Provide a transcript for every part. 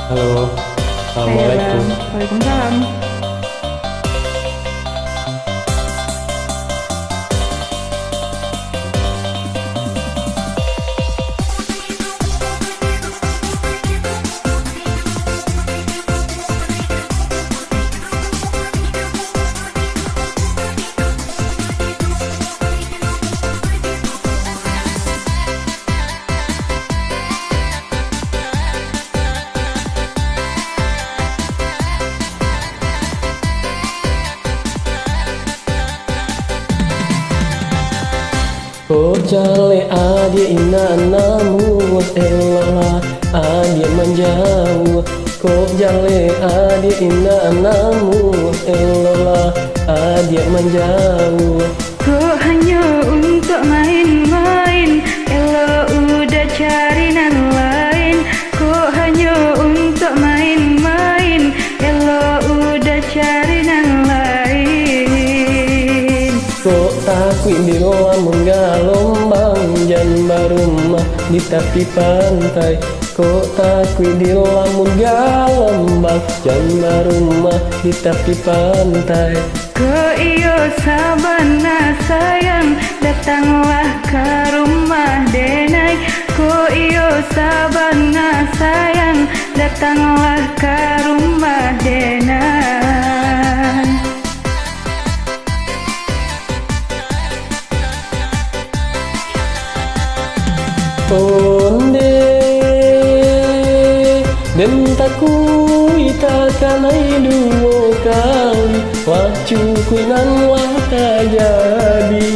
Halo, Hai Abang, Assalamualaikum. Waalaikumsalam. Ko jale adia ina namu elola adia menjauh. Ko jale adia ina namu elola adia menjauh. Kok hanya untuk main-main, elo udah cari nan lain. Kok hanya untuk main-main, elo udah cari nan lain. Kok takut di lamun galombang jamba rumah di tepi pantai. Kok takut di lamun galombang jamba rumah di tepi pantai. Kok iyo sabana sayang, datanglah ke rumah denai. Kok iyo sabana sayang, datanglah ke rumah denai. Onde dentaku itakanai dua kali wacuku nan wata jadi.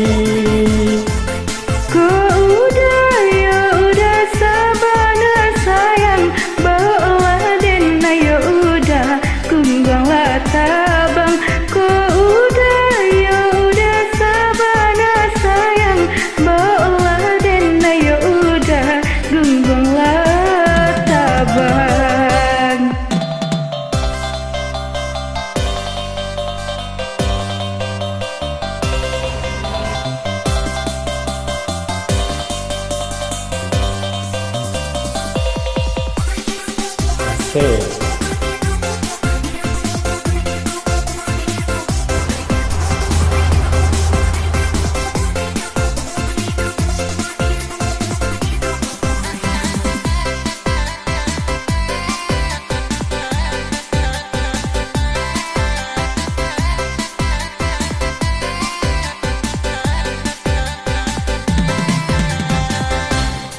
Kok udah ya udah sabana sayang, bawa denai ya udah kungganglah tabang. Kok udah ya udah sabana sayang, bawa denai ya udah kungganglah tabang. Asik.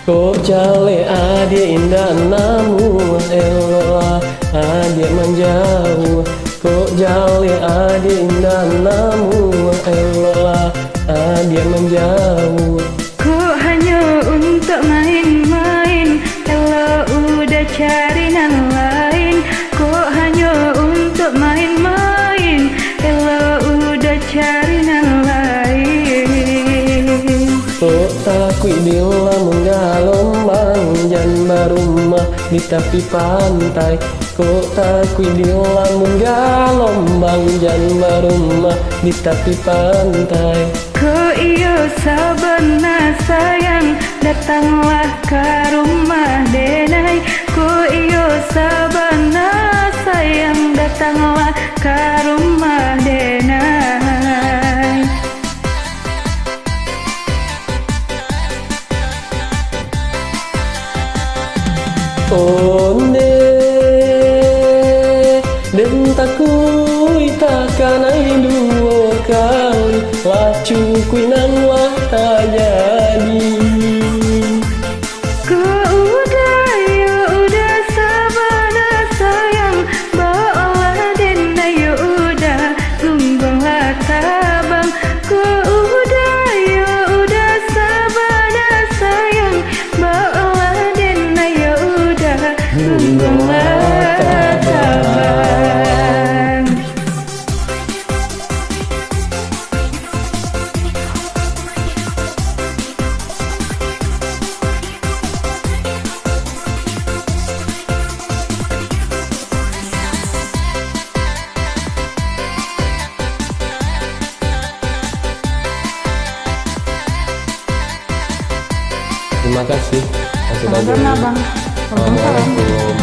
Kok jale adia indah namu elola adia menjauh. Kok jale adia indah namu elola adia menjauh. Kok hanya untuk main-main, elo udah cari nan lain. Kok hanya untuk main-main, elo udah cari nan lain. Kok takut di lamun galombang jamba rumah di tepi pantai. Kok takut di lamun galombang jamba rumah di tepi pantai. Kok iyo sabana sayang, datanglah ke rumah denai. Kok iyo sabana sayang, datanglah ke rumah denai. Onde dentaku itakanai dua kali wacuku nan wata jadi. Kok udah ya udah sabana sayang, bawa denai ya udah kungganglah tabang. Kok udah ya udah sabana sayang, bawa denai ya udah kungganglah tabang. Terima kasih. Masih Sama-sama, Bang. Waalaikumsalam. Assalamualaikum.